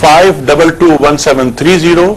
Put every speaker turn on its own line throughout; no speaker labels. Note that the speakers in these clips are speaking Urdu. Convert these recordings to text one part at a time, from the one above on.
52211730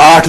8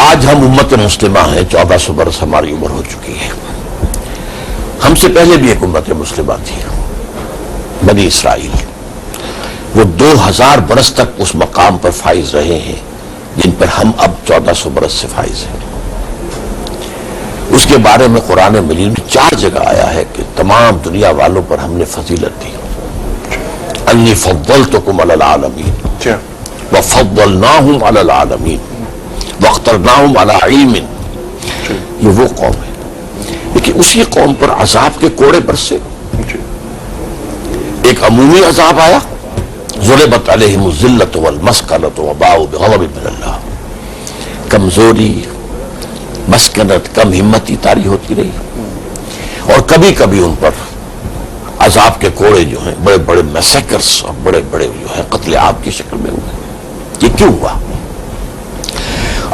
آج ہم امت مسلمہ ہیں، 1400 برس ہماری عمر ہو چکی ہے. ہم سے پہلے بھی ایک امت مسلمہ تھی، بنی اسرائیل. وہ 2000 برس تک اس مقام پر فائز رہے ہیں جن پر ہم اب 1400 برس سے فائز ہیں. اس کے بارے میں قرآن مجید میں 4 جگہ آیا ہے کہ تمام دنیا والوں پر ہم نے فضیلت دی. انی فضلتکم علی العالمین وفضلناہم علی العالمین واخترناہم علی علم. یہ وہ قوم ہے، لیکن اسی قوم پر عذاب کے کوڑے برسے. ایک عمومی عذاب آیا، ضربت علیہم الذلۃ والمسکنۃ وباؤوا بغضب من اللہ. کمزوری، مسکنت، کم ہمتی طاری ہوتی رہی، اور کبھی کبھی ان پر عذاب کے کوڑے جو ہیں بڑے بڑے میسیکرز اور بڑے بڑے جو ہیں قتل عام کی شکل میں ہوئے. یہ کیوں ہوا؟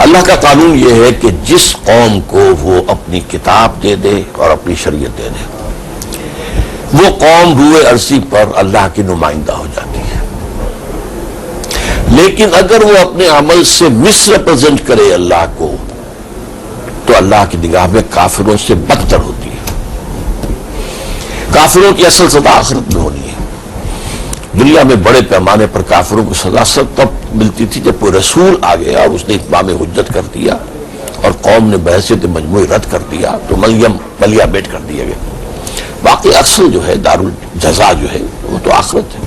اللہ کا قانون یہ ہے کہ جس قوم کو وہ اپنی کتاب دے دے اور اپنی شریعت دے دے، وہ قوم روئے ارضی پر اللہ کی نمائندہ ہو جاتی ہے. لیکن اگر وہ اپنے عمل سے مس ریپرزینٹ کرے اللہ کو، تو اللہ کی نگاہ میں کافروں سے بدتر ہوتی ہے. کافروں کی اصل سزا آخرت میں ہونی ہے. دنیا میں بڑے پیمانے پر کافروں کو سزا صرف تب ملتی تھی جب کوئی رسول آ گیا اور اس نے اتمام حجت کر دیا اور قوم نے بحثیت مجموعی رد کر دیا تو ملیا بیٹ کر دیا گیا. باقی اصل جو ہے دارالجزا جو ہے وہ تو آخرت ہے.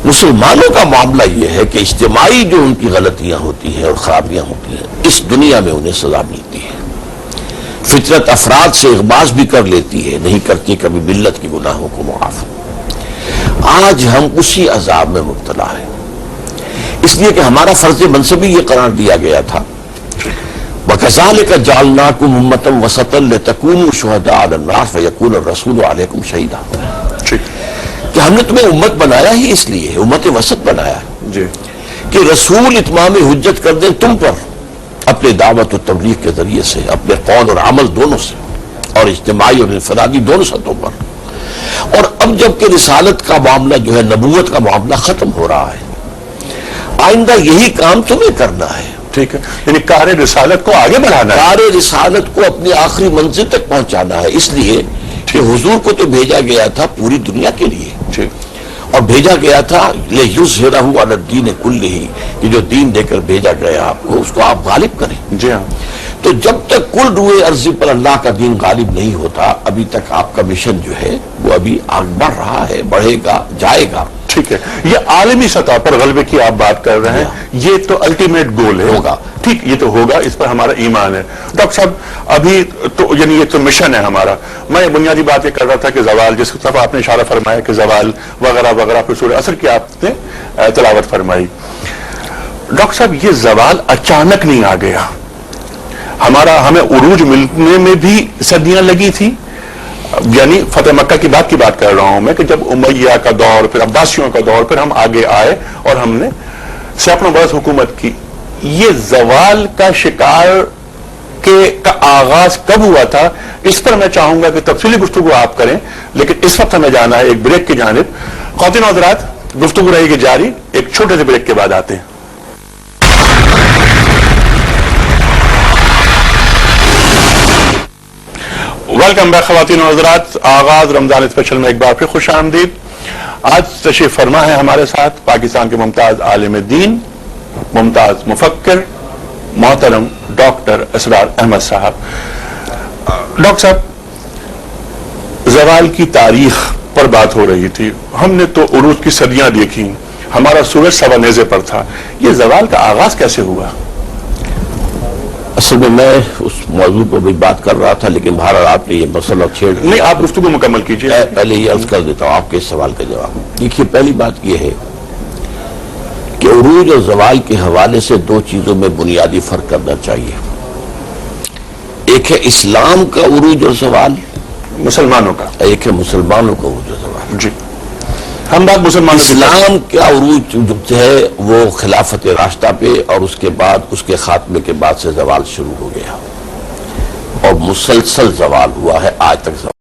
مسلمانوں کا معاملہ یہ ہے کہ اجتماعی جو ان کی غلطیاں ہوتی ہیں اور خرابیاں ہوتی ہیں، اس دنیا میں انہیں سزا ملتی ہے. فطرت افراد سے اغماض بھی کر لیتی ہے، نہیں کرتی کبھی ملت کے گناہوں کو معاف. آج ہم اسی عذاب میں مبتلا ہیں، اس لیے کہ ہمارا فرض منصبی یہ قرار دیا گیا تھا وَكَذَلِكَ جَعَلْنَاكُمْ أُمَّةً وَسَطًا لِتَكُونُوا شُهَدَاءَ عَلَى النَّاسِ وَيَكُونَ الرَّسُولُ عَلَيْكُمْ شَهِيدًا. کہ ہم نے تمہیں امت بنایا ہی اس لیے، امت وسط بنایا ہے کہ رسول اتمام حجت کر دیں تم پر اپنے دعوت و تبلیغ کے ذریعے سے، اپنے قول اور عمل دونوں سے، اور اجتماعی اور انفرادی دونوں سطحوں پر. اور اب جب کہ رسالت کا معاملہ جو ہے، نبوت کا معاملہ ختم ہو رہا ہے، آئندہ یہی کام تمہیں کرنا ہے.
ٹھیک ہے، یعنی کار رسالت کو آگے بڑھانا ہے،
کار رسالت کو اپنی آخری منزل تک پہنچانا ہے. اس لیے کہ حضور کو تو بھیجا گیا تھا پوری دنیا کے لیے، اور بھیجا گیا تھا لِيُظْهِرَهُ عَلَى الدِّينِ كُلِّهِ، کہ جو دین دے کر بھیجا گیا آپ کو اس کو آپ غالب کریں.
جی ہاں.
تو جب تک کل روئے ارضی پر اللہ کا دین غالب نہیں ہوتا، ابھی تک آپ کا مشن جو ہے وہ ابھی آگے بڑھ رہا ہے، بڑھے گا، جائے گا.
ٹھیک ہے، یہ عالمی سطح پر غلبے کی آپ بات کر رہے ہیں، یہ تو الٹیمیٹ گول ہے،
ہوگا.
ٹھیک، یہ تو ہوگا، اس پر ہمارا ایمان ہے. ڈاکٹر صاحب ابھی تو یعنی یہ تو مشن ہے ہمارا. میں بنیادی بات یہ کر رہا تھا کہ زوال، جس طرف آپ نے اشارہ فرمایا کہ زوال وغیرہ وغیرہ، پھر سورہ عصر کی آپ نے تلاوت فرمائی. ڈاکٹر صاحب یہ زوال اچانک نہیں آ گیا، ہمیں عروج ملنے میں بھی صدیاں لگی تھی. یعنی فتح مکہ کی بات کر رہا ہوں میں، کہ جب امیہ کا دور، پھر عباسیوں کا دور، پھر ہم آگے آئے اور ہم نے سینکڑوں برس حکومت کی. یہ زوال کا شکار کا آغاز کب ہوا تھا، اس پر میں چاہوں گا کہ تفصیلی گفتگو آپ کریں، لیکن اس وقت ہمیں جانا ہے ایک بریک کی جانب. خواتین و حضرات، گفتگو رہے گی جاری، ایک چھوٹے سے بریک کے بعد آتے ہیں. ویلکم بیک خواتین و حضرات، آغاز رمضان اسپیشل میں ایک بار پھر خوش آمدید. آج تشریف فرما ہے ہمارے ساتھ پاکستان کے ممتاز عالم دین، ممتاز مفکر، محترم ڈاکٹر اسرار احمد صاحب. ڈاکٹر صاحب، زوال کی تاریخ پر بات ہو رہی تھی. ہم نے تو عروج کی صدیاں دیکھی، ہمارا سورج سوا نیزے پر تھا. یہ زوال کا آغاز کیسے ہوا؟
اصل میں اس موضوع پر بھی بات کر رہا تھا، لیکن بہرحال آپ نے یہ مسئلہ چھیڑ
نہیں، آپ گفتگو مکمل کیجیے.
پہلے یہ عرض کر دیتا ہوں آپ کے اس سوال کا جواب. دیکھیے، پہلی بات یہ ہے کہ عروج اور زوال کے حوالے سے 2 چیزوں میں بنیادی فرق کرنا چاہیے. ایک ہے اسلام کا عروج اور زوال،
مسلمانوں کا.
ایک ہے مسلمانوں کا عروج اور زوال.
جی، ہم بات مسلمانوں.
اسلام کا عروج جو ہے وہ خلافت راشدہ پہ، اور اس کے بعد اس کے خاتمے کے بعد سے زوال شروع ہو گیا، اور مسلسل زوال ہوا ہے، آج تک زوال.